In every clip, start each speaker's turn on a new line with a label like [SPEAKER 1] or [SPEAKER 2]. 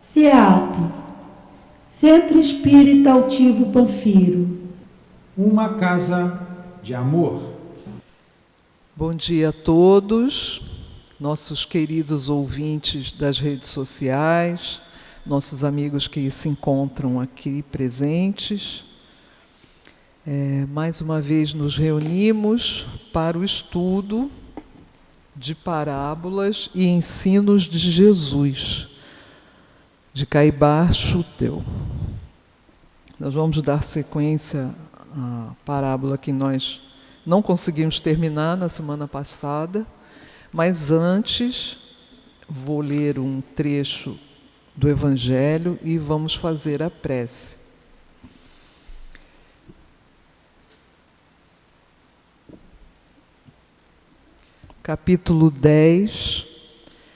[SPEAKER 1] CIAP, Centro Espírita Altivo Panfiro.
[SPEAKER 2] Uma casa de amor.
[SPEAKER 3] Bom dia a todos, nossos queridos ouvintes das redes sociais, nossos amigos que se encontram aqui presentes. Mais uma vez nos reunimos para o estudo de parábolas e ensinos de Jesus, de Caibar Schutel. Nós vamos dar sequência à parábola que nós não conseguimos terminar na semana passada, mas antes vou ler um trecho do Evangelho e vamos fazer a prece. Capítulo 10.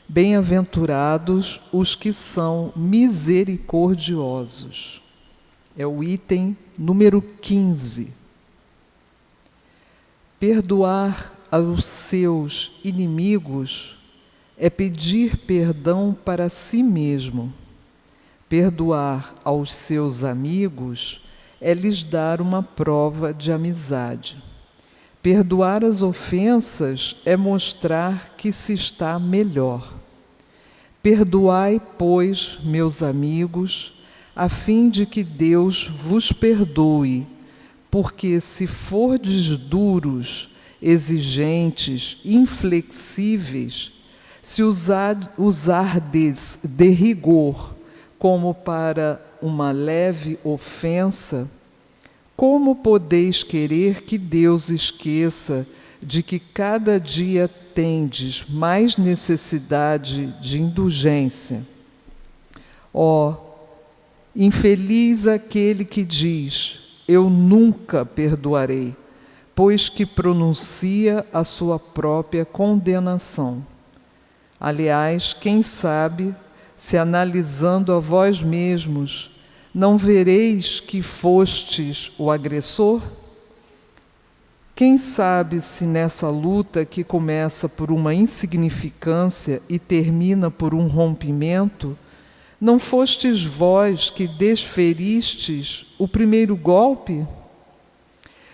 [SPEAKER 3] Bem-aventurados os que são misericordiosos. É o item número 15. Perdoar aos seus inimigos é pedir perdão para si mesmo. Perdoar aos seus amigos é lhes dar uma prova de amizade. Perdoar as ofensas é mostrar que se está melhor. Perdoai, pois, meus amigos, a fim de que Deus vos perdoe, porque se fordes duros, exigentes, inflexíveis, se usardes de rigor como para uma leve ofensa, como podeis querer que Deus esqueça de que cada dia tendes mais necessidade de indulgência? Ó, infeliz aquele que diz: eu nunca perdoarei, pois que pronuncia a sua própria condenação. Aliás, quem sabe, se analisando a vós mesmos, não vereis que fostes o agressor? Quem sabe se nessa luta que começa por uma insignificância e termina por um rompimento, não fostes vós que desferistes o primeiro golpe?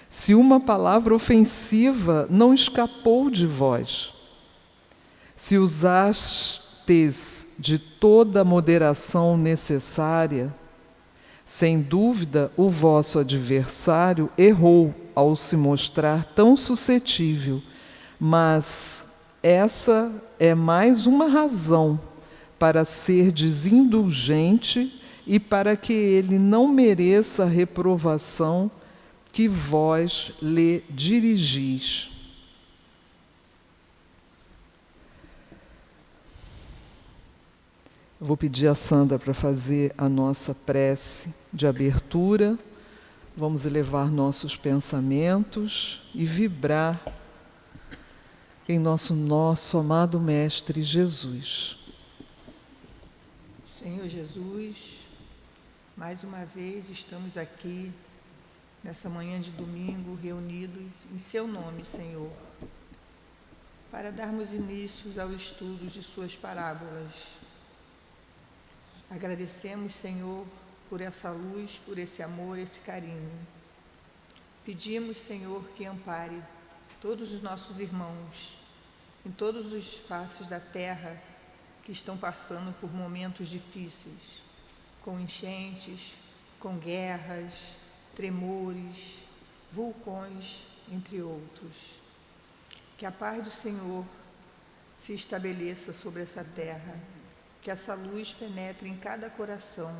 [SPEAKER 3] Se uma palavra ofensiva não escapou de vós, se usastes de toda a moderação necessária, sem dúvida o vosso adversário errou ao se mostrar tão suscetível, mas essa é mais uma razão para ser indulgente e para que ele não mereça a reprovação que vós lhe dirigis. Vou pedir a Sandra para fazer a nossa prece de abertura. Vamos elevar nossos pensamentos e vibrar em nosso amado Mestre Jesus.
[SPEAKER 4] Senhor Jesus, mais uma vez estamos aqui, nessa manhã de domingo, reunidos em Seu nome, Senhor, para darmos início ao estudo de Suas parábolas. Agradecemos, Senhor, por essa luz, por esse amor, esse carinho. Pedimos, Senhor, que ampare todos os nossos irmãos em todos os faces da terra que estão passando por momentos difíceis, com enchentes, com guerras, tremores, vulcões, entre outros. Que a paz do Senhor se estabeleça sobre essa terra, que essa luz penetre em cada coração,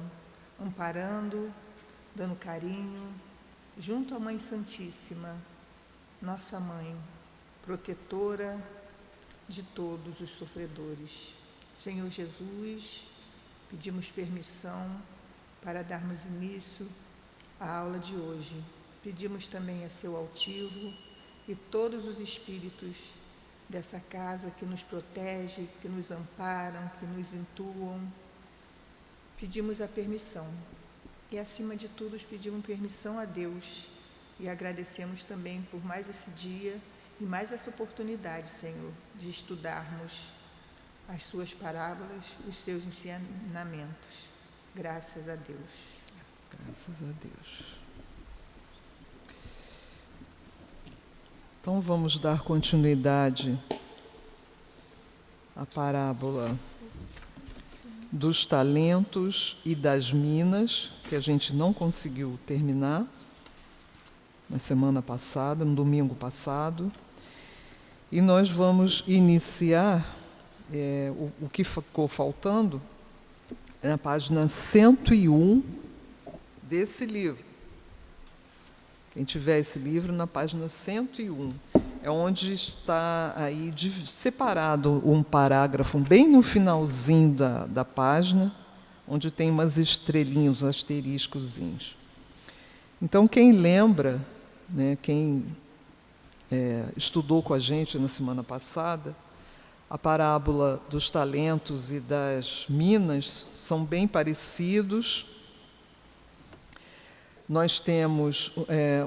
[SPEAKER 4] amparando, dando carinho, junto à Mãe Santíssima, nossa Mãe, protetora de todos os sofredores. Senhor Jesus, pedimos permissão para darmos início à aula de hoje. Pedimos também a seu altivo e todos os espíritos dessa casa que nos protege, que nos amparam, que nos intuam. Pedimos a permissão. E, acima de tudo, pedimos permissão a Deus e agradecemos também por mais esse dia e mais essa oportunidade, Senhor, de estudarmos as suas parábolas, os seus ensinamentos. Graças a Deus.
[SPEAKER 3] Graças a Deus. Então vamos dar continuidade à parábola dos talentos e das minas, que a gente não conseguiu terminar na semana passada, no domingo passado. E nós vamos iniciar o que ficou faltando na página 101 desse livro. Quem tiver esse livro, na página 101, é onde está aí separado um parágrafo bem no finalzinho da página, onde tem umas estrelinhas, asteriscozinhos. Então, quem lembra, né, quem estudou com a gente na semana passada, a parábola dos talentos e das minas são bem parecidos. Nós temos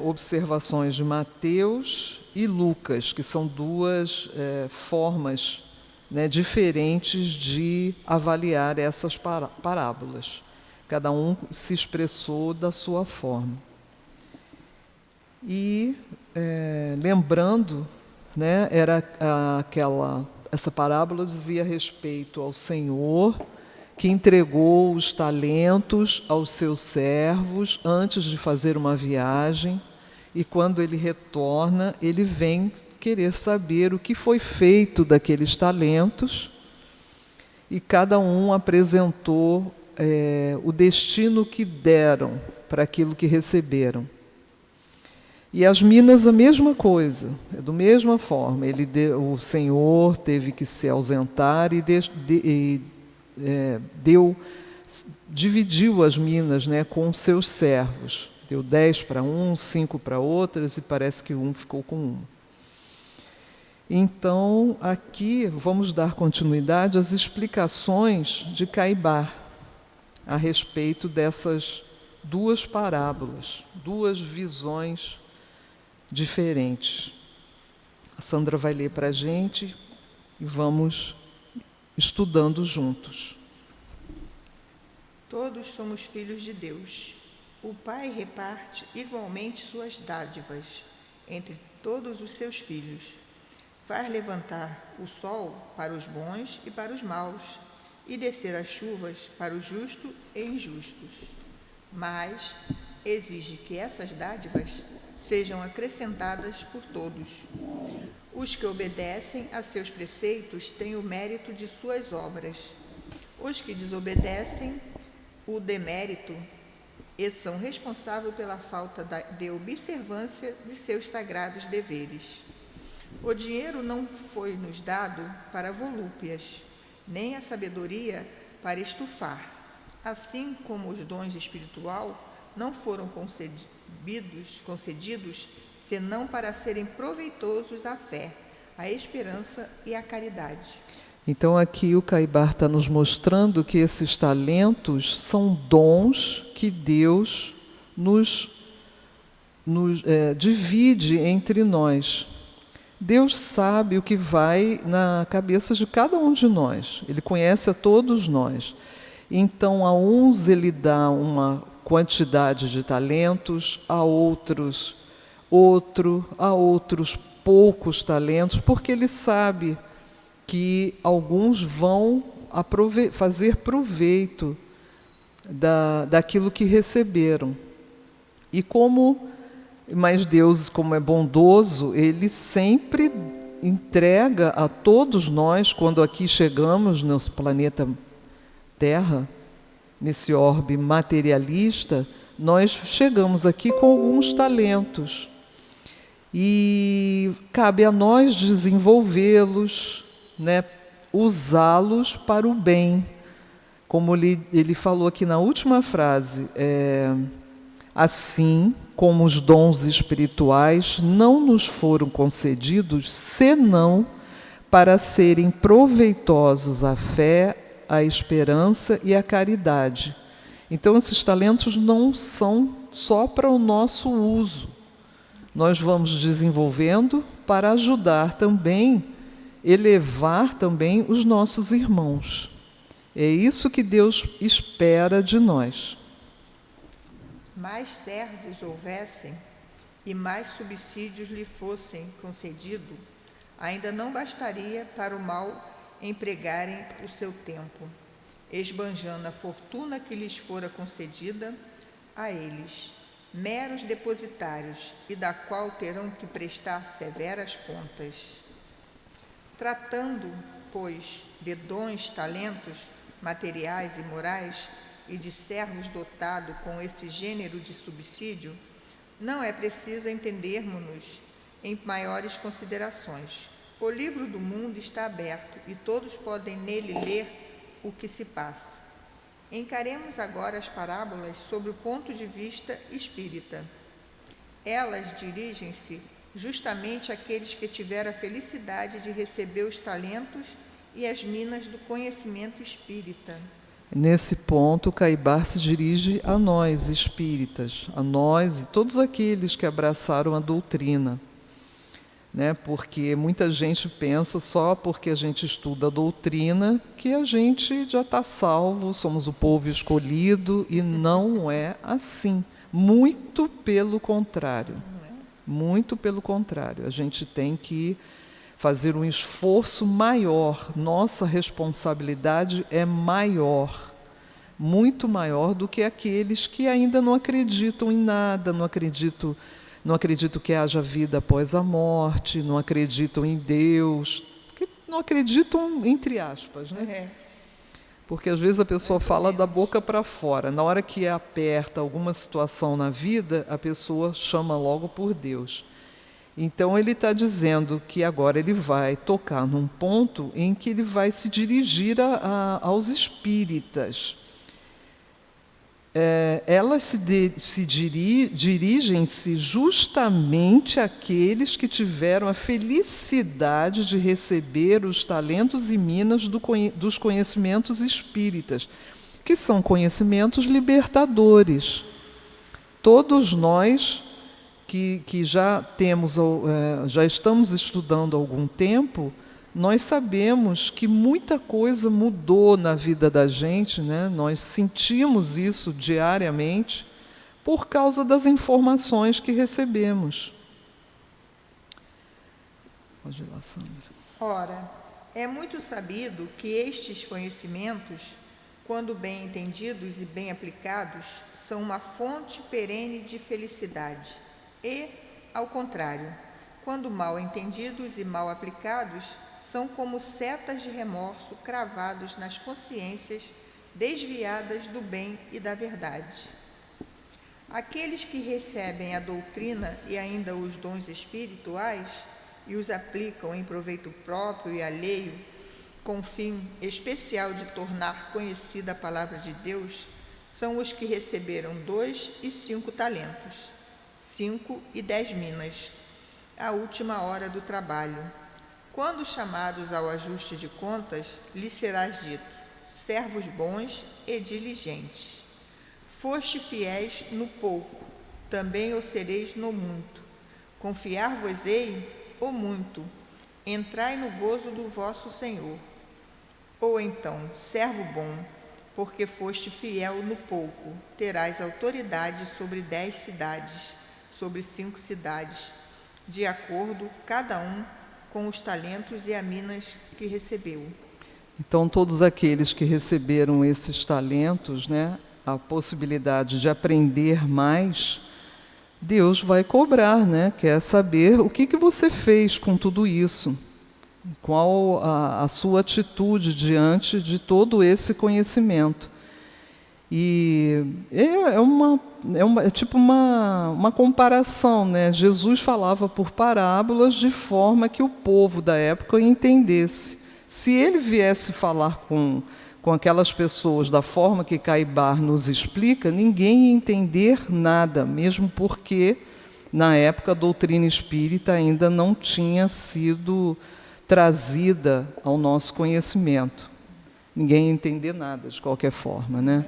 [SPEAKER 3] observações de Mateus e Lucas, que são duas formas, né, diferentes de avaliar essas parábolas. Cada um se expressou da sua forma. E, lembrando, né, essa parábola dizia respeito ao Senhor, que entregou os talentos aos seus servos antes de fazer uma viagem, e quando ele retorna, ele vem querer saber o que foi feito daqueles talentos, e cada um apresentou o destino que deram para aquilo que receberam. E as minas, a mesma coisa, da mesma forma. O Senhor teve que se ausentar e dividiu as minas, né, com os seus servos. Deu 10 para um, 5 para outras, e parece que um ficou com uma. Então, aqui vamos dar continuidade às explicações de Caibar a respeito dessas duas parábolas, duas visões diferentes. A Sandra vai ler para a gente e vamos estudando juntos.
[SPEAKER 4] Todos somos filhos de Deus. O Pai reparte igualmente suas dádivas entre todos os seus filhos. Faz levantar o sol para os bons e para os maus, e descer as chuvas para os justos e injustos. Mas exige que essas dádivas sejam acrescentadas por todos. Os que obedecem a seus preceitos têm o mérito de suas obras. Os que desobedecem, o demérito, e são responsáveis pela falta de observância de seus sagrados deveres. O dinheiro não foi nos dado para volúpias, nem a sabedoria para estufar. Assim como os dons espiritual não foram concedidos senão para serem proveitosos à fé, à esperança e à caridade.
[SPEAKER 3] Então aqui o Caibar está nos mostrando que esses talentos são dons que Deus nos divide entre nós. Deus sabe o que vai na cabeça de cada um de nós. Ele conhece a todos nós. Então, a uns Ele dá uma quantidade de talentos, a outros poucos talentos, porque Ele sabe que alguns vão fazer proveito daquilo que receberam. Mas Deus, como é bondoso, Ele sempre entrega a todos nós, quando aqui chegamos no planeta Terra, nesse orbe materialista, nós chegamos aqui com alguns talentos. E cabe a nós desenvolvê-los, né, usá-los para o bem. Como ele falou aqui na última frase, assim como os dons espirituais não nos foram concedidos, senão para serem proveitosos à fé, à esperança e à caridade. Então, esses talentos não são só para o nosso uso. Nós vamos desenvolvendo para ajudar também elevar também os nossos irmãos. É isso que Deus espera de nós.
[SPEAKER 4] Mais servos houvessem e mais subsídios lhe fossem concedidos, ainda não bastaria para o mal empregarem o seu tempo, esbanjando a fortuna que lhes fora concedida a eles, meros depositários, e da qual terão que prestar severas contas. Tratando, pois, de dons, talentos, materiais e morais, e de servos dotados com esse gênero de subsídio, não é preciso entendermos-nos em maiores considerações. O livro do mundo está aberto e todos podem nele ler o que se passa. Encaremos agora as parábolas sob o ponto de vista espírita. Elas dirigem-se justamente àqueles que tiveram a felicidade de receber os talentos e as minas do conhecimento espírita.
[SPEAKER 3] Nesse ponto, Caibar se dirige a nós, espíritas, a nós e todos aqueles que abraçaram a doutrina. Né? Porque muita gente pensa só porque a gente estuda a doutrina que a gente já está salvo, somos o povo escolhido, e não é assim. Muito pelo contrário. Muito pelo contrário. A gente tem que fazer um esforço maior. Nossa responsabilidade é maior, muito maior do que aqueles que ainda não acreditam em nada, não acreditam que haja vida após a morte, não acreditam em Deus, não acreditam entre aspas, né? Porque às vezes a pessoa fala da boca para fora, na hora que aperta alguma situação na vida, a pessoa chama logo por Deus. Então ele está dizendo que agora ele vai tocar num ponto em que ele vai se dirigir aos espíritas. Elas dirigem-se justamente àqueles que tiveram a felicidade de receber os talentos e minas dos conhecimentos espíritas, que são conhecimentos libertadores. Todos nós que já estamos estudando há algum tempo, nós sabemos que muita coisa mudou na vida da gente, né? Nós sentimos isso diariamente por causa das informações que recebemos. Pode ir lá, Sandra.
[SPEAKER 4] Ora, é muito sabido que estes conhecimentos, quando bem entendidos e bem aplicados, são uma fonte perene de felicidade. E, ao contrário, quando mal entendidos e mal aplicados, são como setas de remorso cravados nas consciências desviadas do bem e da verdade. Aqueles que recebem a doutrina e ainda os dons espirituais e os aplicam em proveito próprio e alheio, com o fim especial de tornar conhecida a palavra de Deus, são os que receberam 2 e 5 talentos, 5 e 10 minas, à última hora do trabalho. Quando chamados ao ajuste de contas, lhes serás dito: servos bons e diligentes. Foste fiéis no pouco, também o sereis no muito. Confiar-vos-ei o muito, entrai no gozo do vosso Senhor. Ou então, servo bom, porque foste fiel no pouco, terás autoridade sobre 10 cidades, sobre 5 cidades, de acordo, cada um, com os talentos e as minas que recebeu.
[SPEAKER 3] Então, todos aqueles que receberam esses talentos, né, a possibilidade de aprender mais, Deus vai cobrar, né? Quer saber o que você fez com tudo isso, qual a sua atitude diante de todo esse conhecimento. E é tipo uma comparação, né? Jesus falava por parábolas de forma que o povo da época entendesse. Se ele viesse falar com aquelas pessoas da forma que Caibar nos explica, ninguém ia entender nada, mesmo porque, na época, a doutrina espírita ainda não tinha sido trazida ao nosso conhecimento. Ninguém ia entender nada, de qualquer forma, né?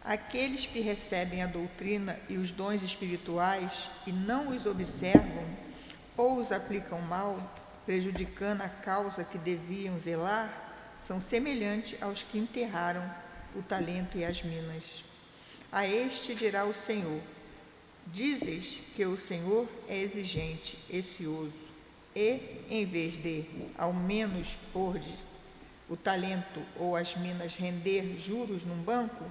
[SPEAKER 4] Aqueles que recebem a doutrina e os dons espirituais e não os observam ou os aplicam mal, prejudicando a causa que deviam zelar, são semelhantes aos que enterraram o talento e as minas. A este dirá o Senhor: dizes que o Senhor é exigente, ocioso, e, em vez de, ao menos, pôr o talento ou as minas render juros num banco,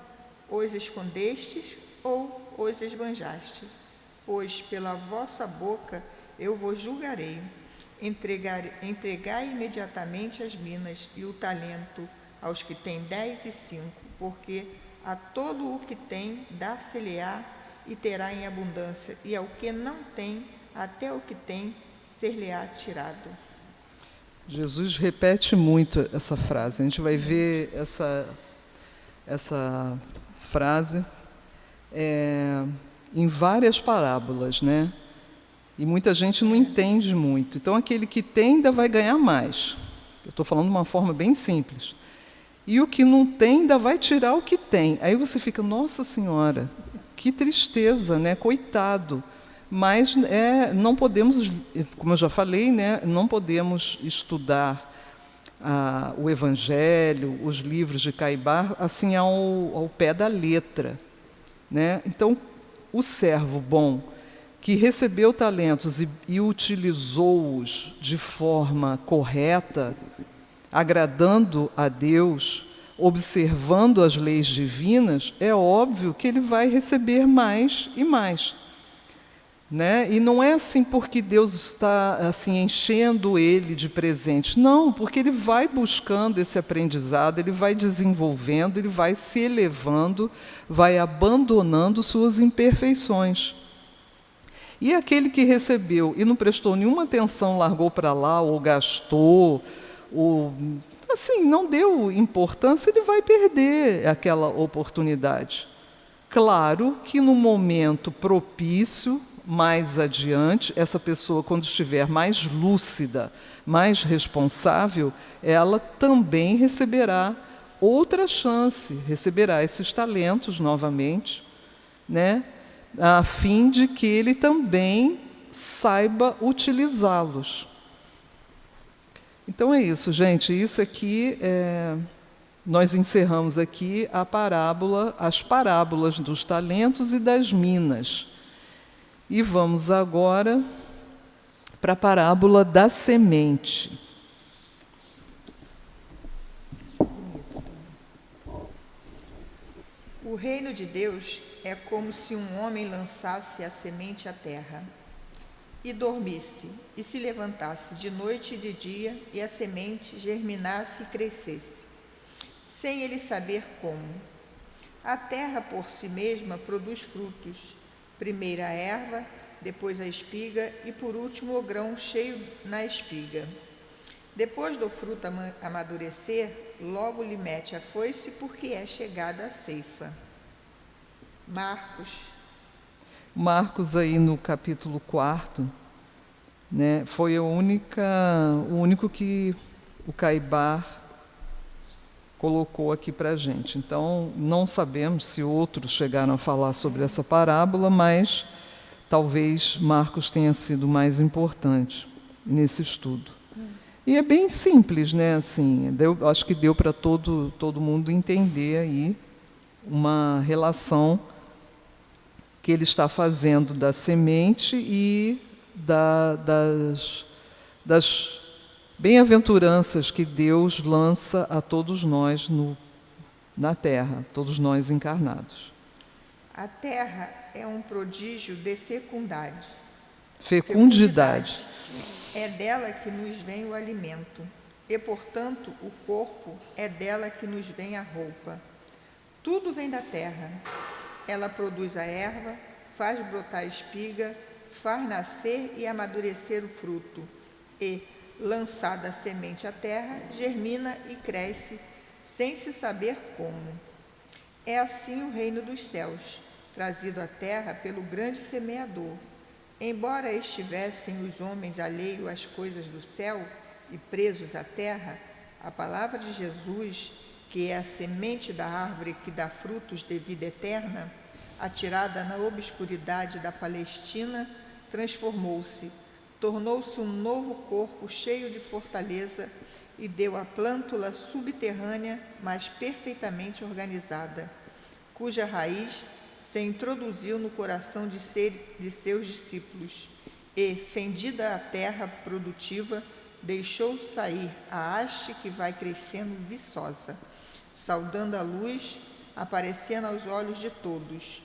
[SPEAKER 4] os escondestes ou os esbanjaste. Pois pela vossa boca eu vos julgarei. Entregai imediatamente as minas e o talento aos que têm 10 e 5, porque a todo o que tem dar-se-lhe-á e terá em abundância, e ao que não tem, até o que tem ser-lhe-á tirado.
[SPEAKER 3] Jesus repete muito essa frase. A gente vai ver essa frase em várias parábolas, né? E muita gente não entende muito. Então, aquele que tem ainda vai ganhar mais. Eu estou falando de uma forma bem simples. E o que não tem ainda vai tirar o que tem. Aí você fica, nossa Senhora, que tristeza, né? Coitado. Mas não podemos, como eu já falei, né? Não podemos estudar o Evangelho, os livros de Caibar, assim ao pé da letra, né? Então, o servo bom que recebeu talentos e utilizou-os de forma correta, agradando a Deus, observando as leis divinas, é óbvio que ele vai receber mais e mais, né? E não é assim porque Deus está assim enchendo ele de presentes, não, porque ele vai buscando esse aprendizado, ele vai desenvolvendo, ele vai se elevando, vai abandonando suas imperfeições. E aquele que recebeu e não prestou nenhuma atenção, largou para lá, ou gastou, ou assim, não deu importância, ele vai perder aquela oportunidade. Claro que no momento propício, mais adiante, essa pessoa, quando estiver mais lúcida, mais responsável, ela também receberá outra chance, receberá esses talentos novamente, né? A fim de que ele também saiba utilizá-los. Então é isso, gente. Isso aqui, nós encerramos aqui as parábolas dos talentos e das minas. E vamos agora para a parábola da semente.
[SPEAKER 4] O reino de Deus é como se um homem lançasse a semente à terra, e dormisse, e se levantasse de noite e de dia, e a semente germinasse e crescesse, sem ele saber como. A terra por si mesma produz frutos, primeiro a erva, depois a espiga, e por último o grão cheio na espiga. Depois do fruto amadurecer, logo lhe mete a foice, porque é chegada a ceifa.
[SPEAKER 3] Marcos aí no capítulo 4, né, foi o único que o Caibar colocou aqui para a gente. Então, não sabemos se outros chegaram a falar sobre essa parábola, mas talvez Marcos tenha sido mais importante nesse estudo. E é bem simples, né? Assim, acho que deu para todo mundo entender aí uma relação que ele está fazendo da semente e das bem-aventuranças que Deus lança a todos nós na terra, todos nós encarnados.
[SPEAKER 4] A terra é um prodígio de fecundidade. É dela que nos vem o alimento, e, portanto, o corpo é dela que nos vem a roupa. Tudo vem da terra. Ela produz a erva, faz brotar a espiga, faz nascer e amadurecer o fruto, e, lançada a semente à terra, germina e cresce, sem se saber como. É assim o reino dos céus, trazido à terra pelo grande semeador. Embora estivessem os homens alheios às coisas do céu e presos à terra, a palavra de Jesus, que é a semente da árvore que dá frutos de vida eterna, atirada na obscuridade da Palestina, transformou-se, tornou-se um novo corpo cheio de fortaleza e deu a plântula subterrânea, mas perfeitamente organizada, cuja raiz se introduziu no coração de seus discípulos e, fendida a terra produtiva, deixou sair a haste que vai crescendo viçosa, saudando a luz, aparecendo aos olhos de todos,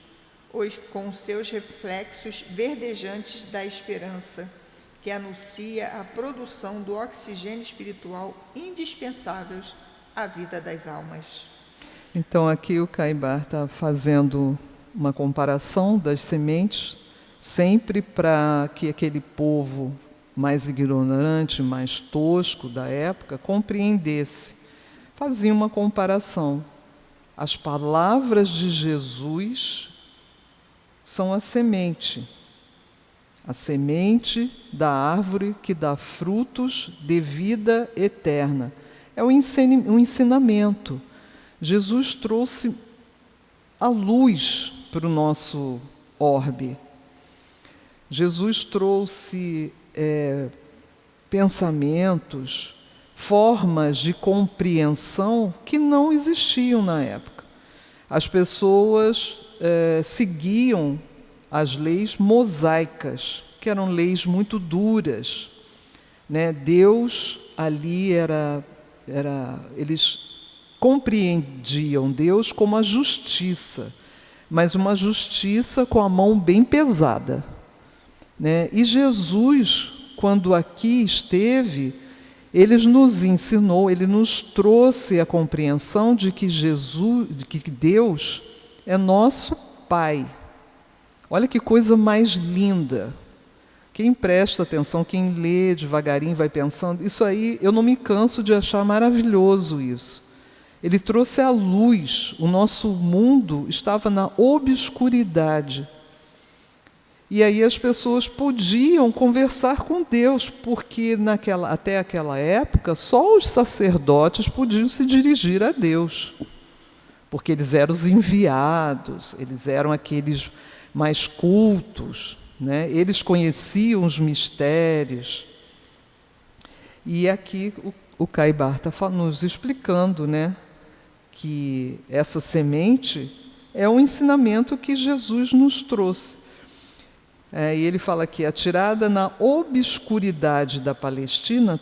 [SPEAKER 4] com seus reflexos verdejantes da esperança, que anuncia a produção do oxigênio espiritual indispensável à vida das almas.
[SPEAKER 3] Então aqui o Caibar está fazendo uma comparação das sementes, sempre para que aquele povo mais ignorante, mais tosco da época, compreendesse. Fazia uma comparação. As palavras de Jesus são a semente da árvore que dá frutos de vida eterna. É um ensinamento. Jesus trouxe a luz para o nosso orbe. Jesus trouxe pensamentos, formas de compreensão que não existiam na época. As pessoas seguiam as leis mosaicas, que eram leis muito duras, né? Deus ali eles compreendiam Deus como a justiça, mas uma justiça com a mão bem pesada, né? E Jesus, quando aqui esteve, ele nos ensinou, ele nos trouxe a compreensão de que Deus é nosso Pai. Olha que coisa mais linda. Quem presta atenção, quem lê devagarinho, vai pensando, isso aí eu não me canso de achar maravilhoso isso. Ele trouxe a luz, o nosso mundo estava na obscuridade. E aí as pessoas podiam conversar com Deus, porque até aquela época só os sacerdotes podiam se dirigir a Deus, porque eles eram os enviados, eles eram aqueles mais cultos, né? Eles conheciam os mistérios. E aqui o Caibar está nos explicando, né, que essa semente é um ensinamento que Jesus nos trouxe. E ele fala que, atirada na obscuridade da Palestina,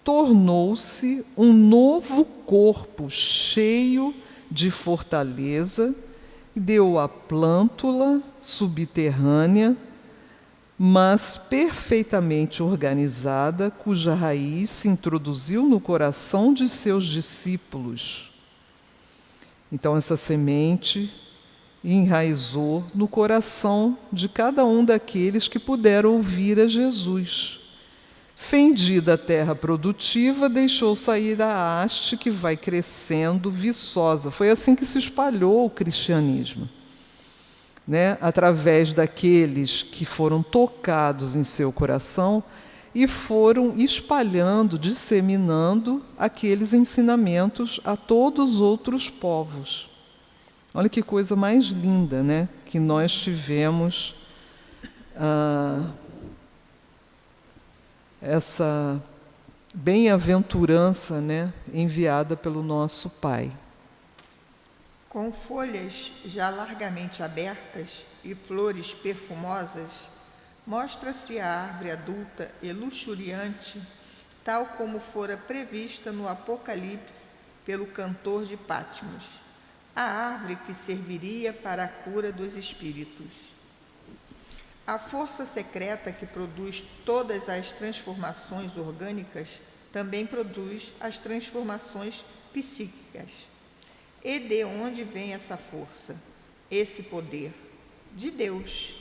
[SPEAKER 3] tornou-se um novo corpo cheio de fortaleza, e deu a plântula subterrânea, mas perfeitamente organizada, cuja raiz se introduziu no coração de seus discípulos. Então essa semente enraizou no coração de cada um daqueles que puderam ouvir a Jesus. Fendida a terra produtiva, deixou sair a haste que vai crescendo viçosa. Foi assim que se espalhou o cristianismo, né? Através daqueles que foram tocados em seu coração e foram espalhando, disseminando aqueles ensinamentos a todos os outros povos. Olha que coisa mais linda, né? Que nós tivemos essa bem-aventurança, né, enviada pelo nosso Pai.
[SPEAKER 4] Com folhas já largamente abertas e flores perfumosas, mostra-se a árvore adulta e luxuriante, tal como fora prevista no Apocalipse pelo cantor de Patmos, a árvore que serviria para a cura dos espíritos. A força secreta que produz todas as transformações orgânicas também produz as transformações psíquicas. E de onde vem essa força, esse poder? De Deus.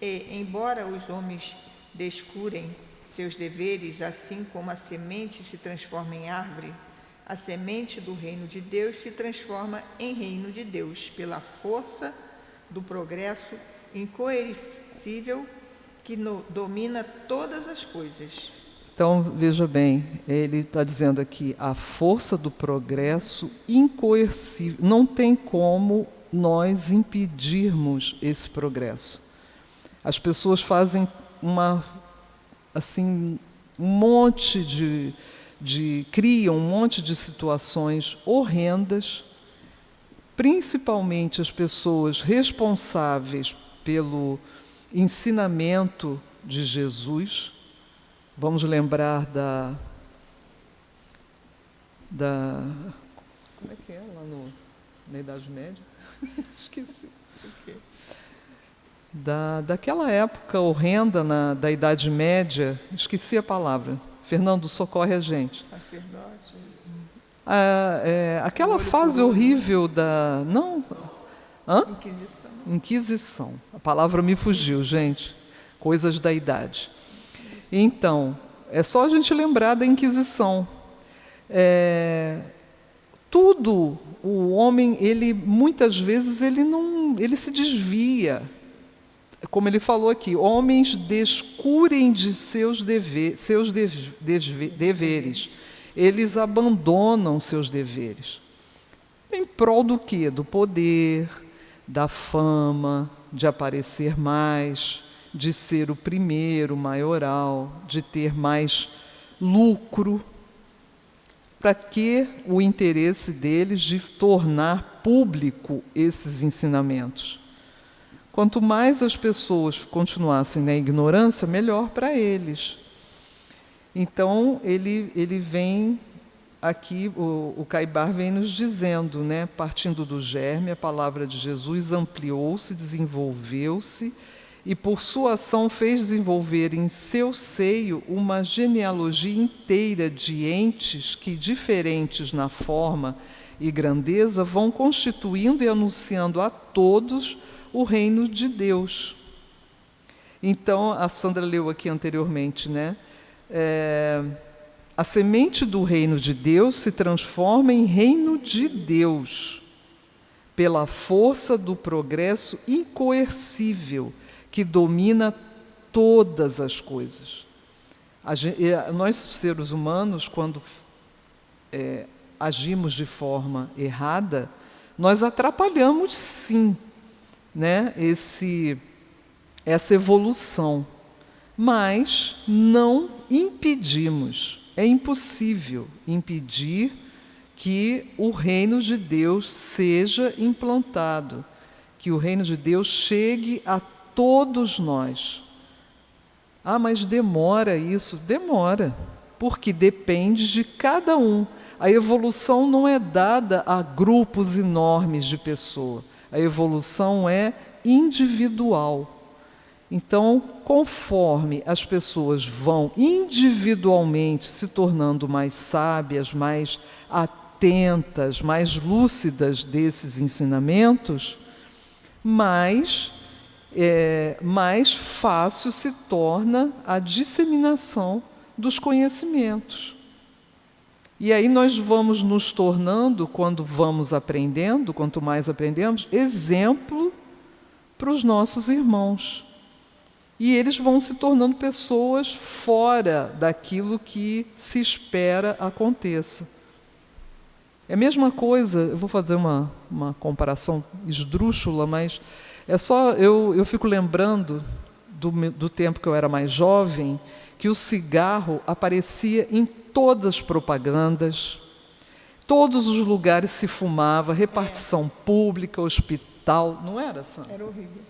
[SPEAKER 4] E, embora os homens descurem seus deveres, assim como a semente se transforma em árvore, a semente do reino de Deus se transforma em reino de Deus, pela força do progresso incoercível que domina todas as coisas.
[SPEAKER 3] Então, veja bem, ele está dizendo aqui, a força do progresso incoercível. Não tem como nós impedirmos esse progresso. As pessoas fazem um monte criam um monte de situações horrendas, principalmente as pessoas responsáveis pelo ensinamento de Jesus. Vamos lembrar da como é que é lá na Idade Média? Esqueci. Daquela época horrenda da Idade Média, esqueci a palavra. Fernando, socorre a gente.
[SPEAKER 4] Sacerdote.
[SPEAKER 3] Aquela fase horrível
[SPEAKER 4] Inquisição.
[SPEAKER 3] Inquisição. A palavra me fugiu, gente. Coisas da idade. Então, é só a gente lembrar da Inquisição. Tudo, o homem, ele muitas vezes ele se desvia. Como ele falou aqui, homens descurem de seus deveres. Eles abandonam seus deveres. Em prol do quê? Do poder, da fama, de aparecer mais, de ser o primeiro, maioral, de ter mais lucro. Para que o interesse deles de tornar público esses ensinamentos? Quanto mais as pessoas continuassem na ignorância, melhor para eles. Então, ele vem aqui, o Caibar vem nos dizendo, né, partindo do germe, a palavra de Jesus ampliou-se, desenvolveu-se, e por sua ação fez desenvolver em seu seio uma genealogia inteira de entes que, diferentes na forma e grandeza, vão constituindo e anunciando a todos o reino de Deus. Então, a Sandra leu aqui anteriormente, né? A semente do reino de Deus se transforma em reino de Deus, pela força do progresso incoercível que domina todas as coisas. Nós, seres humanos, quando agimos de forma errada, nós atrapalhamos, sim, né, essa evolução, mas não impedimos. É impossível impedir que o reino de Deus seja implantado, que o reino de Deus chegue a todos nós. Mas demora isso? Demora, porque depende de cada um. A evolução não é dada a grupos enormes de pessoas. A evolução é individual. Então, conforme as pessoas vão individualmente se tornando mais sábias, mais atentas, mais lúcidas desses ensinamentos, mais fácil se torna a disseminação dos conhecimentos. E aí nós vamos nos tornando, quando vamos aprendendo, quanto mais aprendemos, exemplo para os nossos irmãos. E eles vão se tornando pessoas fora daquilo que se espera aconteça. É a mesma coisa, eu vou fazer uma comparação esdrúxula, mas é só, eu fico lembrando do tempo que eu era mais jovem, que o cigarro aparecia em todas as propagandas, todos os lugares se fumava, repartição pública, hospital, não era, Sandra?
[SPEAKER 4] Era horrível.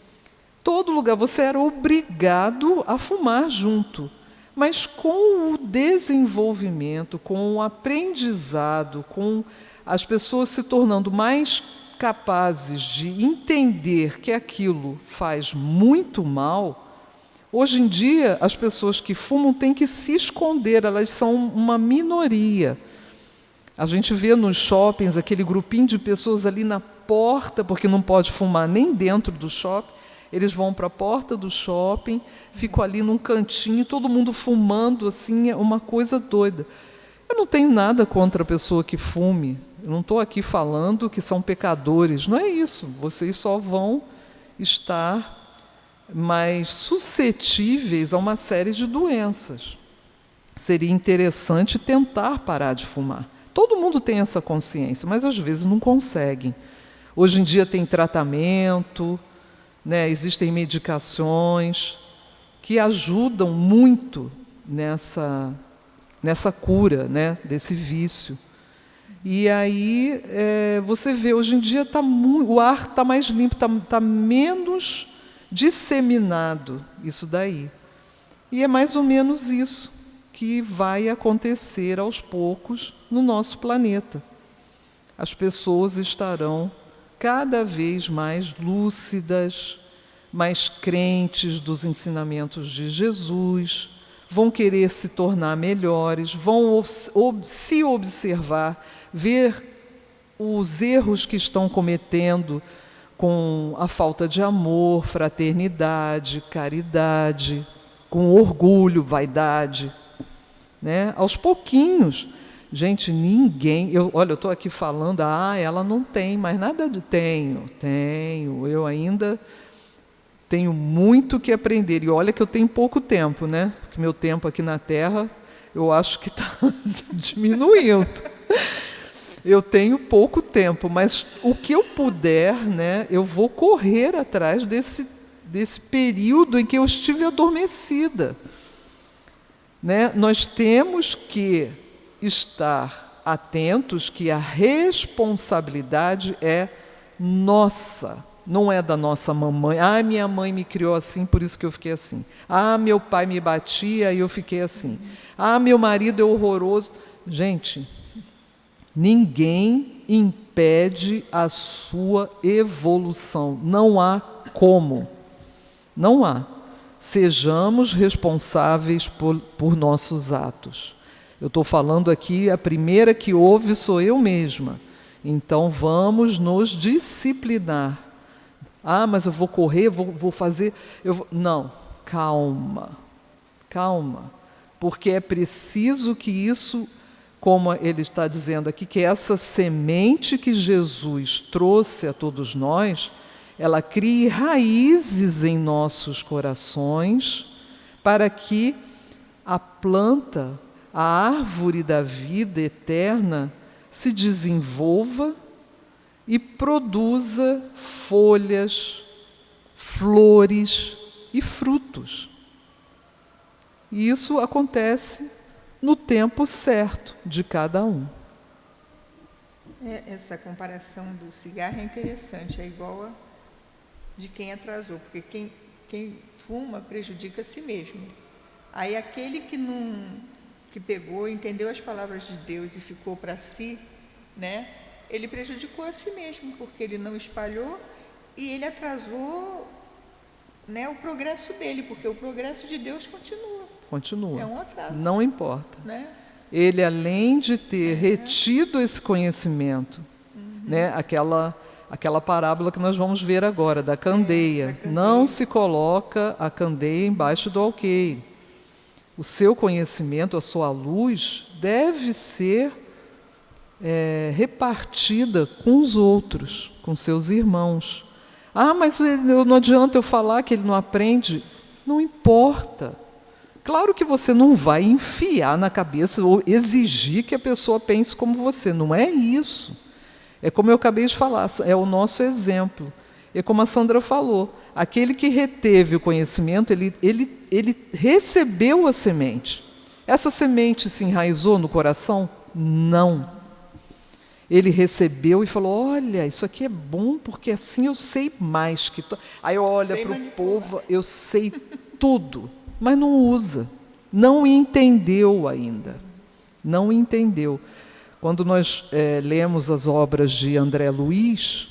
[SPEAKER 3] Todo lugar você era obrigado a fumar junto. Mas com o desenvolvimento, com o aprendizado, com as pessoas se tornando mais capazes de entender que aquilo faz muito mal, hoje em dia as pessoas que fumam têm que se esconder, elas são uma minoria. A gente vê nos shoppings aquele grupinho de pessoas ali na porta, porque não pode fumar nem dentro do shopping, eles vão para a porta do shopping, ficam ali num cantinho, todo mundo fumando, assim, é uma coisa doida. Eu não tenho nada contra a pessoa que fume, eu não estou aqui falando que são pecadores, não é isso. Vocês só vão estar mais suscetíveis a uma série de doenças. Seria interessante tentar parar de fumar. Todo mundo tem essa consciência, mas às vezes não conseguem. Hoje em dia tem tratamento, né? Existem medicações que ajudam muito nessa cura, né, desse vício. E aí você vê, hoje em dia o ar está mais limpo, está menos disseminado isso daí. E é mais ou menos isso que vai acontecer aos poucos no nosso planeta. As pessoas estarão cada vez mais lúcidas, mais crentes dos ensinamentos de Jesus, vão querer se tornar melhores, vão se observar, ver os erros que estão cometendo com a falta de amor, fraternidade, caridade, com orgulho, vaidade, né? Aos pouquinhos. Gente, ninguém... Olha, eu estou aqui falando, ela não tem mais nada de... Tenho, eu ainda tenho muito que aprender. E olha que eu tenho pouco tempo, né? Porque meu tempo aqui na Terra, eu acho que está diminuindo. Eu tenho pouco tempo, mas o que eu puder, né, eu vou correr atrás desse período em que eu estive adormecida. Né? Nós temos que estar atentos que a responsabilidade é nossa, não é da nossa mamãe. Minha mãe me criou assim, por isso que eu fiquei assim. Meu pai me batia e eu fiquei assim. Meu marido é horroroso. Gente, ninguém impede a sua evolução. Não há como. Não há. Sejamos responsáveis por nossos atos. Eu estou falando aqui, a primeira que ouve sou eu mesma. Então, vamos nos disciplinar. Mas eu vou correr, vou fazer... Não, calma. Porque é preciso que isso, como ele está dizendo aqui, que essa semente que Jesus trouxe a todos nós, ela crie raízes em nossos corações para que a planta, a árvore da vida eterna, se desenvolva e produza folhas, flores e frutos. E isso acontece no tempo certo de cada um.
[SPEAKER 4] Essa comparação do cigarro é interessante, é igual a de quem atrasou, porque quem fuma prejudica a si mesmo. Aí aquele que pegou, entendeu as palavras de Deus e ficou para si, né, ele prejudicou a si mesmo, porque ele não espalhou e ele atrasou, né, o progresso dele, porque o progresso de Deus continua. É um atraso.
[SPEAKER 3] Não importa.
[SPEAKER 4] Né?
[SPEAKER 3] Ele, além de ter retido esse conhecimento, né, aquela parábola que nós vamos ver agora, da candeia. Não se coloca a candeia embaixo do alqueire. O seu conhecimento, a sua luz, deve ser repartida com os outros, com seus irmãos. Mas não adianta eu falar que ele não aprende. Não importa. Claro que você não vai enfiar na cabeça ou exigir que a pessoa pense como você. Não é isso. É como eu acabei de falar, é o nosso exemplo. É como a Sandra falou, aquele que reteve o conhecimento, ele recebeu a semente. Essa semente se enraizou no coração? Não. Ele recebeu e falou, olha, isso aqui é bom, porque assim eu sei mais. Aí olha para o povo, eu sei tudo, mas não usa. Não entendeu ainda. Não entendeu. Quando nós lemos as obras de André Luiz,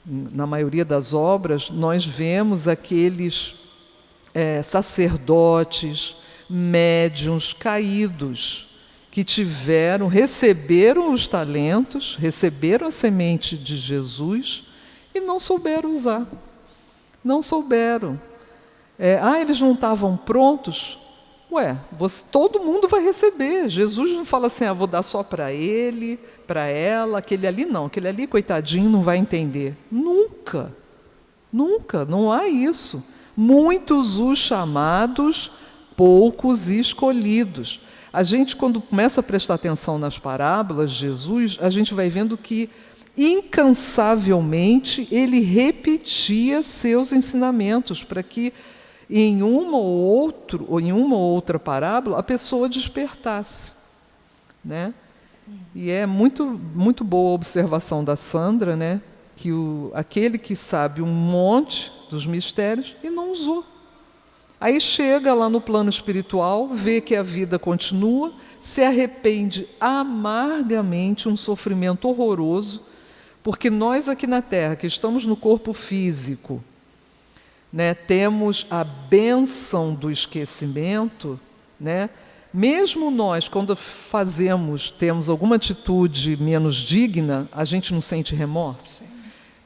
[SPEAKER 3] na maioria das obras, nós vemos aqueles sacerdotes, médiuns caídos, que receberam os talentos, receberam a semente de Jesus e não souberam usar. Não souberam. Eles não estavam prontos? Todo mundo vai receber. Jesus não fala assim, vou dar só para ele, para ela, aquele ali não, aquele ali, coitadinho, não vai entender. Nunca, não há isso. Muitos os chamados, poucos escolhidos. A gente, quando começa a prestar atenção nas parábolas de Jesus, a gente vai vendo que incansavelmente, ele repetia seus ensinamentos para que em uma ou outra parábola a pessoa despertasse, né? E é muito boa a observação da Sandra, né? Que aquele que sabe um monte dos mistérios e não usou. Aí chega lá no plano espiritual, vê que a vida continua, se arrepende amargamente, um sofrimento horroroso, porque nós aqui na Terra, que estamos no corpo físico, né, temos a bênção do esquecimento, né? Mesmo nós, quando temos alguma atitude menos digna, a gente não sente remorso? Sim.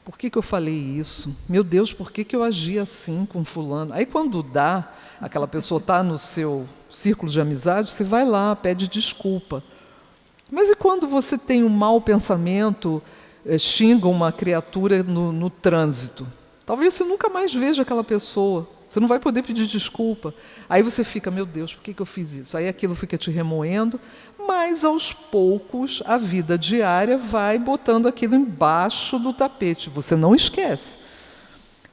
[SPEAKER 3] Por que eu falei isso? Meu Deus, por que eu agi assim com fulano? Aí quando aquela pessoa está no seu círculo de amizade, você vai lá, pede desculpa. Mas e quando você tem um mau pensamento, xinga uma criatura no trânsito? Talvez você nunca mais veja aquela pessoa. Você não vai poder pedir desculpa. Aí você fica, meu Deus, por que eu fiz isso? Aí aquilo fica te remoendo, mas aos poucos a vida diária vai botando aquilo embaixo do tapete. Você não esquece.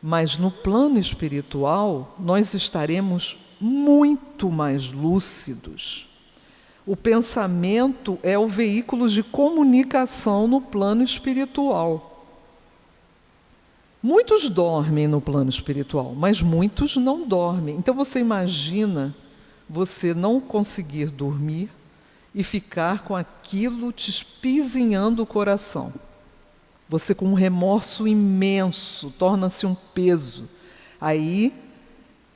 [SPEAKER 3] Mas no plano espiritual, nós estaremos muito mais lúcidos. O pensamento é o veículo de comunicação no plano espiritual. Muitos dormem no plano espiritual, mas muitos não dormem. Então você imagina você não conseguir dormir e ficar com aquilo te espizinhando o coração. Você com um remorso imenso, torna-se um peso. Aí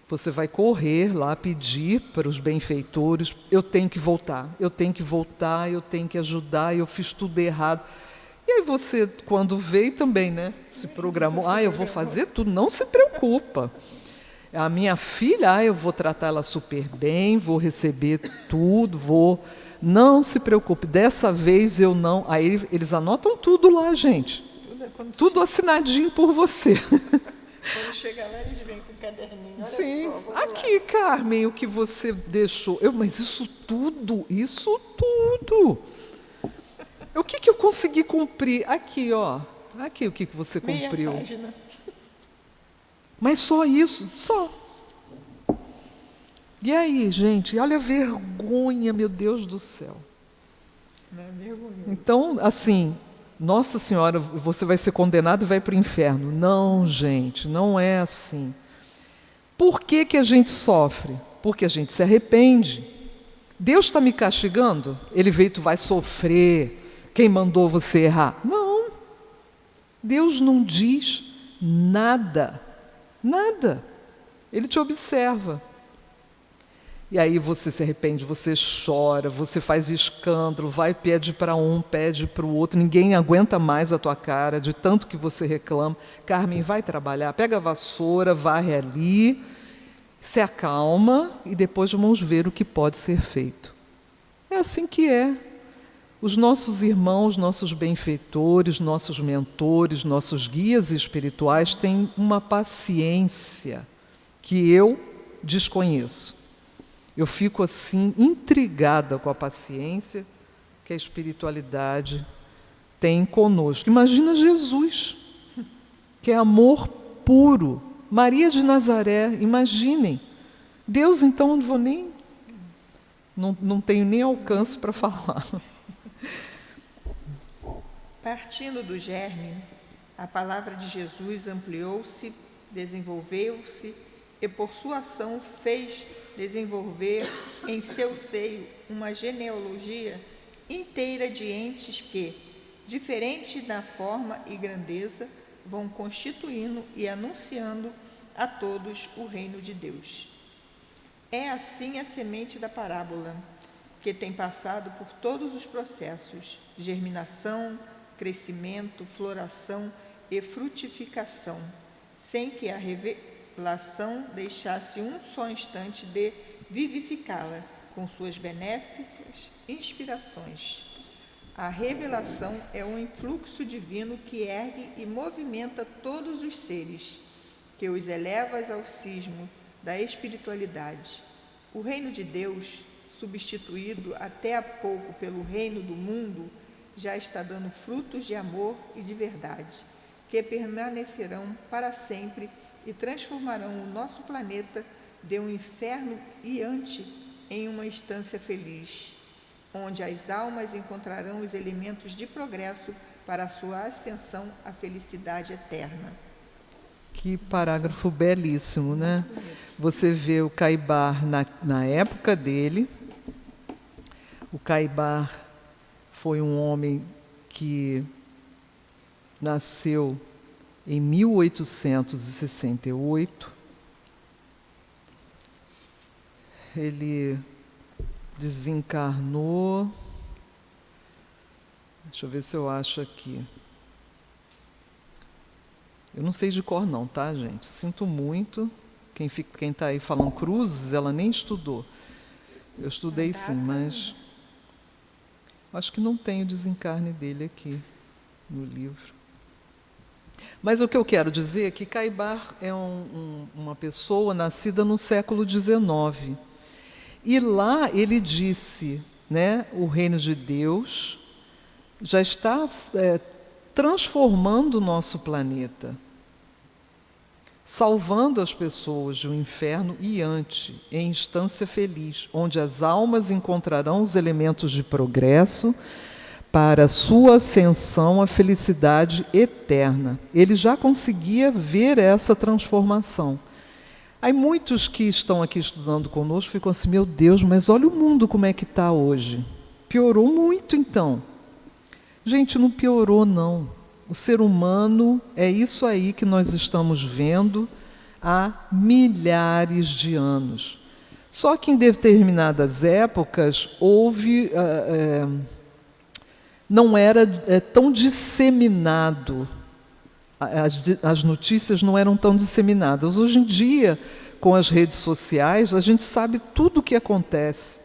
[SPEAKER 3] você vai correr lá, pedir para os benfeitores, eu tenho que voltar, eu tenho que ajudar, eu fiz tudo errado. E aí você, quando veio também, né, se programou, eu vou fazer tudo, não se preocupa. A minha filha, eu vou tratar ela super bem, vou receber tudo, não se preocupe, dessa vez eu não. Aí eles anotam tudo lá, gente. Tudo assinadinho por você.
[SPEAKER 4] Quando chega lá, eles vêm com o caderninho. Olha
[SPEAKER 3] Sim.
[SPEAKER 4] só,
[SPEAKER 3] Aqui,
[SPEAKER 4] lá.
[SPEAKER 3] Carmen, o que você deixou. Mas isso tudo. O que eu consegui cumprir? Aqui, ó. Aqui o que você cumpriu.
[SPEAKER 4] Meia página.
[SPEAKER 3] Mas só isso? Só. E aí, gente? Olha a vergonha, meu Deus do céu.
[SPEAKER 4] Não é vergonhoso.
[SPEAKER 3] Então, assim, Nossa Senhora, você vai ser condenado e vai para o inferno. Não, gente, não é assim. Por que a gente sofre? Porque a gente se arrepende. Deus está me castigando? Ele veio, tu vai sofrer. Quem mandou você errar? Não. Deus não diz nada. Nada. Ele te observa. E aí você se arrepende, você chora, você faz escândalo, vai, pede para um, pede para o outro, ninguém aguenta mais a tua cara, de tanto que você reclama. Carmen, vai trabalhar, pega a vassoura, varre ali, se acalma e depois vamos ver o que pode ser feito. É assim que é. Os nossos irmãos, nossos benfeitores, nossos mentores, nossos guias espirituais têm uma paciência que eu desconheço. Eu fico assim intrigada com a paciência que a espiritualidade tem conosco. Imagina Jesus, que é amor puro. Maria de Nazaré, imaginem. Deus, então, não tenho nem alcance para falar.
[SPEAKER 4] Partindo do germe, a palavra de Jesus ampliou-se, desenvolveu-se e, por sua ação, fez desenvolver em seu seio uma genealogia inteira de entes que, diferentes na forma e grandeza, vão constituindo e anunciando a todos o reino de Deus. É assim a semente da parábola, que tem passado por todos os processos: germinação, crescimento, floração e frutificação, sem que a revelação deixasse um só instante de vivificá-la com suas benéficas inspirações. A revelação é um influxo divino que ergue e movimenta todos os seres, que os eleva ao cismo da espiritualidade. O reino de Deus, substituído até há pouco pelo reino do mundo, já está dando frutos de amor e de verdade, que permanecerão para sempre e transformarão o nosso planeta de um inferno iante em uma estância feliz, onde as almas encontrarão os elementos de progresso para a sua ascensão à felicidade eterna.
[SPEAKER 3] Que parágrafo belíssimo, né? Você vê o Caibar na época dele. O Caibar foi um homem que nasceu em 1868. Ele desencarnou. Deixa eu ver se eu acho aqui. Eu não sei de cor não, tá, gente? Sinto muito. Quem está aí falando cruzes, ela nem estudou. Eu estudei sim, mas acho que não tem o desencarne dele aqui no livro. Mas o que eu quero dizer é que Caibar é uma pessoa nascida no século XIX. E lá ele disse, né, o reino de Deus já está transformando o nosso planeta, salvando as pessoas de um inferno iante, em instância feliz, onde as almas encontrarão os elementos de progresso para a sua ascensão à felicidade eterna. Ele já conseguia ver essa transformação. Aí muitos que estão aqui estudando conosco ficam assim, meu Deus, mas olha o mundo como é que está hoje. Piorou muito então. Gente, não piorou não. O ser humano é isso aí que nós estamos vendo há milhares de anos. Só que em determinadas épocas houve... não era tão disseminado, as notícias não eram tão disseminadas. Hoje em dia, com as redes sociais, a gente sabe tudo o que acontece.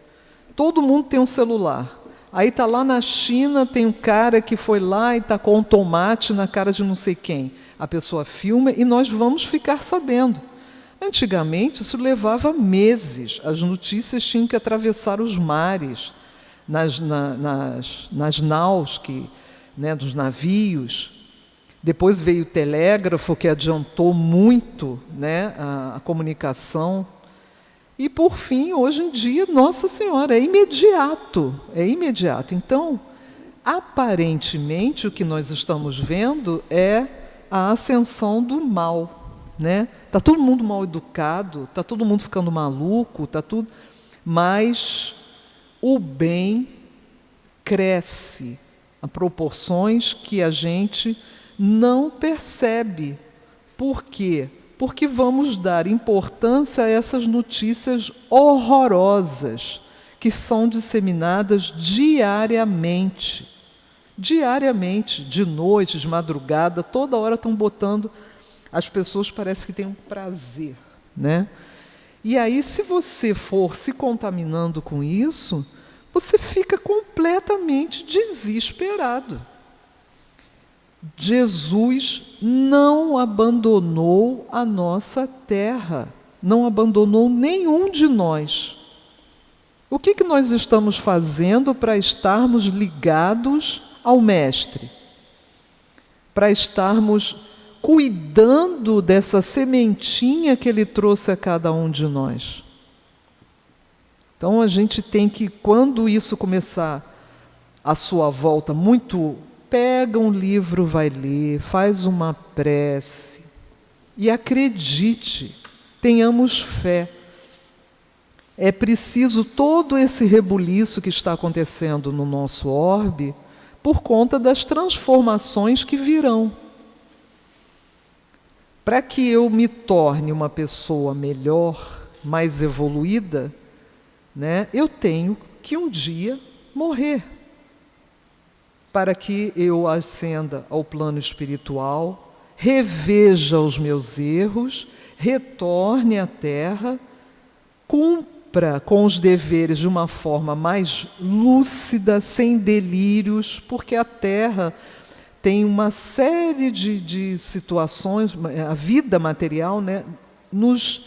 [SPEAKER 3] Todo mundo tem um celular. Aí está lá na China, tem um cara que foi lá e tacou um tomate na cara de não sei quem. A pessoa filma e nós vamos ficar sabendo. Antigamente, isso levava meses. As notícias tinham que atravessar os mares, nas naus, dos navios. Depois veio o telégrafo, que adiantou muito, né, a comunicação. E, por fim, hoje em dia, Nossa Senhora, é imediato. Então, aparentemente, o que nós estamos vendo é a ascensão do mal. Né? Está todo mundo mal educado, está todo mundo ficando maluco, está tudo... mas o bem cresce a proporções que a gente não percebe. Por quê? Porque vamos dar importância a essas notícias horrorosas que são disseminadas diariamente. Diariamente, de noite, de madrugada, toda hora estão botando... As pessoas parecem que têm um prazer, né? E aí, se você for se contaminando com isso, você fica completamente desesperado. Jesus não abandonou a nossa terra, não abandonou nenhum de nós. O que nós estamos fazendo para estarmos ligados ao Mestre? Para estarmos cuidando dessa sementinha que Ele trouxe a cada um de nós. Então a gente tem que, quando isso começar a sua volta muito, pega um livro, vai ler, faz uma prece e acredite, tenhamos fé. É preciso todo esse rebuliço que está acontecendo no nosso orbe por conta das transformações que virão. Para que eu me torne uma pessoa melhor, mais evoluída, né, eu tenho que um dia morrer. Para que eu ascenda ao plano espiritual, reveja os meus erros, retorne à Terra, cumpra com os deveres de uma forma mais lúcida, sem delírios, porque a Terra tem uma série de situações, a vida material, né, nos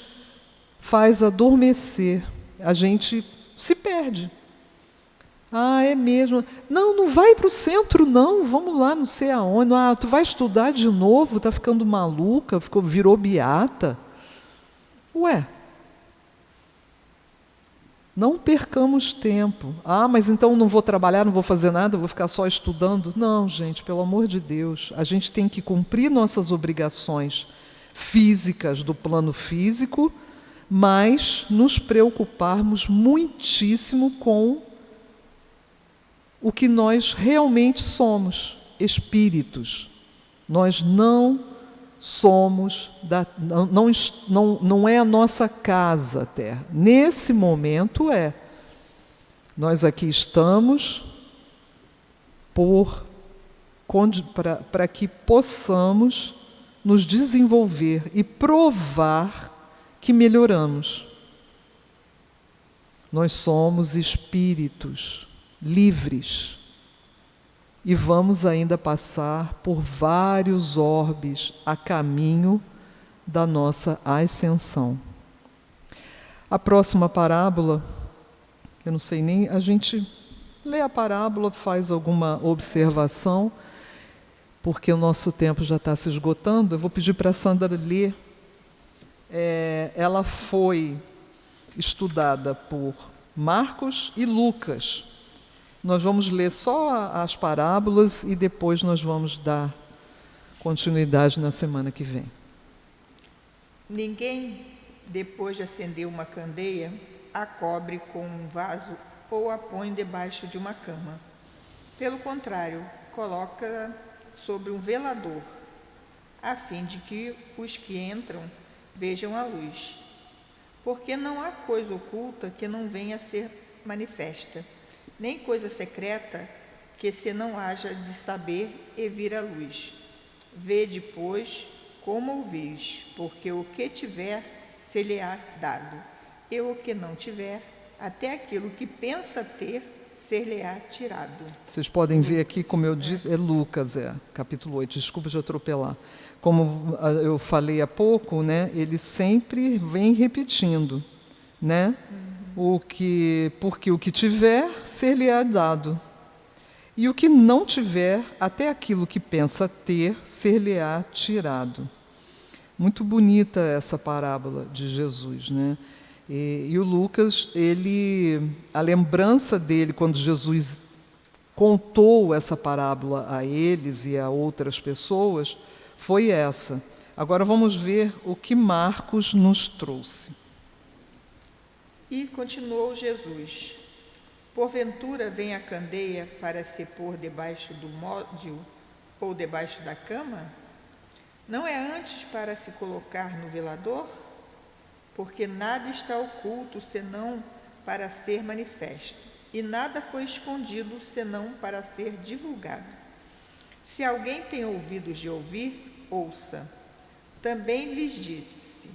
[SPEAKER 3] faz adormecer, a gente se perde. Ah, é mesmo. Não, não vai para o centro, não. Vamos lá, não sei aonde. Ah, tu vai estudar de novo, tá ficando maluca, virou beata. Ué, não percamos tempo. Ah, mas então não vou trabalhar, não vou fazer nada, vou ficar só estudando. Não, gente, pelo amor de Deus. A gente tem que cumprir nossas obrigações físicas do plano físico, mas nos preocuparmos muitíssimo com o que nós realmente somos, espíritos. Nós não somos, não é a nossa casa, a Terra. Nesse momento é. Nós aqui estamos para que possamos nos desenvolver e provar que melhoramos. Nós somos espíritos livres e vamos ainda passar por vários orbes a caminho da nossa ascensão. A próxima parábola, eu não sei nem, a gente lê a parábola, faz alguma observação, porque o nosso tempo já está se esgotando. Eu vou pedir para a Sandra ler. Ela foi estudada por Marcos e Lucas. Nós vamos ler só as parábolas e depois nós vamos dar continuidade na semana que vem.
[SPEAKER 4] Ninguém, depois de acender uma candeia, a cobre com um vaso ou a põe debaixo de uma cama. Pelo contrário, coloca sobre um velador, a fim de que os que entram vejam a luz. Porque não há coisa oculta que não venha a ser manifesta, nem coisa secreta que se não haja de saber e vir à luz. Vede, pois, como ouvis, porque o que tiver, se lhe há dado, e o que não tiver, até aquilo que pensa ter, ser-lhe-á tirado.
[SPEAKER 3] Vocês podem ver aqui, como eu disse, é Lucas, capítulo 8, desculpa de atropelar. Como eu falei há pouco, né, ele sempre vem repetindo, né? Porque o que tiver, ser-lhe-á dado. E o que não tiver, até aquilo que pensa ter, ser-lhe-á tirado. Muito bonita essa parábola de Jesus, né? E o Lucas, a lembrança dele, quando Jesus contou essa parábola a eles e a outras pessoas, foi essa. Agora vamos ver o que Marcos nos trouxe.
[SPEAKER 4] E continuou Jesus: porventura vem a candeia para se pôr debaixo do módio ou debaixo da cama? Não é antes para se colocar no velador? Porque nada está oculto senão para ser manifesto, e nada foi escondido senão para ser divulgado. Se alguém tem ouvidos de ouvir, ouça. Também lhes disse: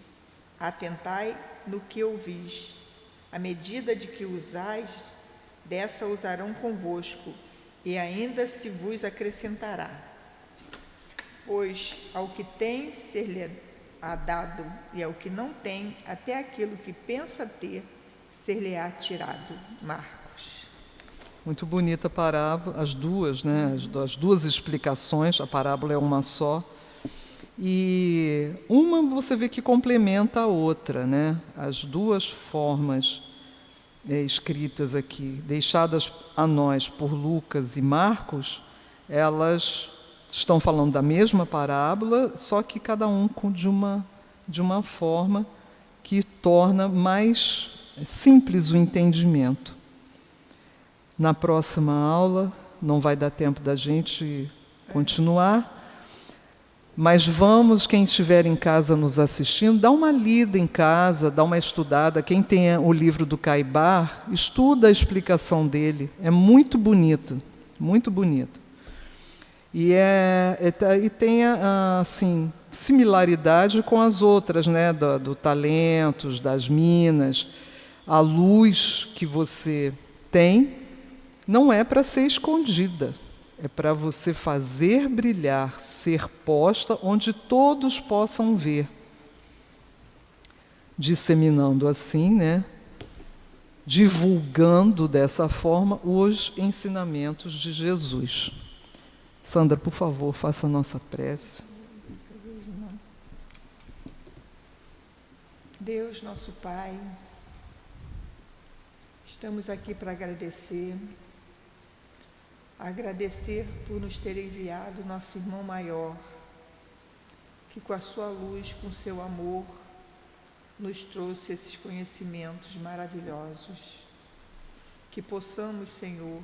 [SPEAKER 4] atentai no que ouvis. À medida de que usais, dessa usarão convosco, e ainda se vos acrescentará. Pois ao que tem, ser-lhe-á dado, e ao que não tem, até aquilo que pensa ter, ser-lhe-á tirado. Marcos.
[SPEAKER 3] Muito bonita a parábola, as duas, né? As duas explicações, a parábola é uma só. E uma você vê que complementa a outra, né? As duas formas escritas aqui, deixadas a nós por Lucas e Marcos, elas estão falando da mesma parábola, só que cada um de uma forma que torna mais simples o entendimento. Na próxima aula, não vai dar tempo da gente continuar, mas vamos, quem estiver em casa nos assistindo, dá uma lida em casa, dá uma estudada. Quem tem o livro do Caibar, estuda a explicação dele. É muito bonito, muito bonito. E tem, assim, similaridade com as outras, né? Do talentos, das minas. A luz que você tem não é para ser escondida. É para você fazer brilhar, ser posta onde todos possam ver. Disseminando assim, né, divulgando dessa forma os ensinamentos de Jesus. Sandra, por favor, faça a nossa prece.
[SPEAKER 4] Deus, nosso Pai, estamos aqui para agradecer por nos ter enviado nosso irmão maior, que com a sua luz, com o seu amor, nos trouxe esses conhecimentos maravilhosos, que possamos, Senhor,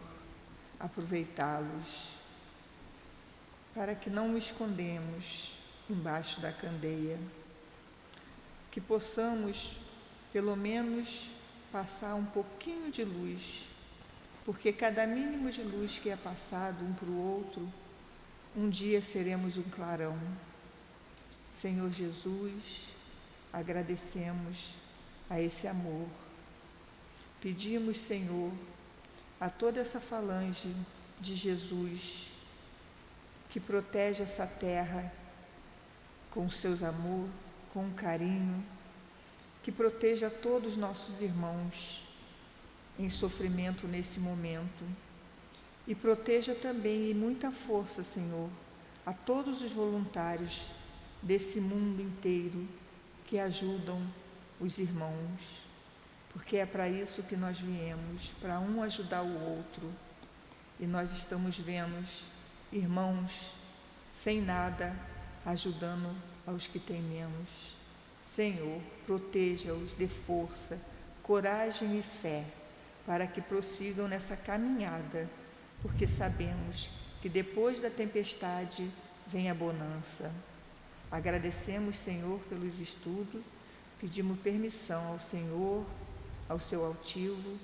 [SPEAKER 4] aproveitá-los, para que não o escondemos embaixo da candeia, que possamos, pelo menos, passar um pouquinho de luz, porque cada mínimo de luz que é passado um para o outro, um dia seremos um clarão. Senhor Jesus, agradecemos a esse amor. Pedimos, Senhor, a toda essa falange de Jesus, que protege essa terra com seus amor, com carinho, que proteja todos os nossos irmãos em sofrimento nesse momento, e proteja também e muita força, Senhor, a todos os voluntários desse mundo inteiro que ajudam os irmãos, porque é para isso que nós viemos, para um ajudar o outro, e nós estamos vendo irmãos sem nada ajudando aos que têm menos. Senhor, proteja-os, dê força, coragem e fé, para que prossigam nessa caminhada, porque sabemos que depois da tempestade vem a bonança. Agradecemos, Senhor, pelos estudos, pedimos permissão ao Senhor, ao seu altivo,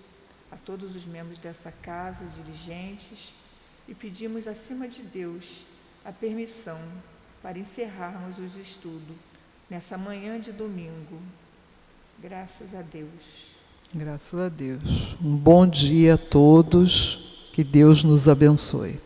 [SPEAKER 4] a todos os membros dessa casa, dirigentes, e pedimos, acima de Deus, a permissão para encerrarmos os estudos nessa manhã de domingo. Graças a Deus.
[SPEAKER 3] Graças a Deus. Um bom dia a todos. Que Deus nos abençoe.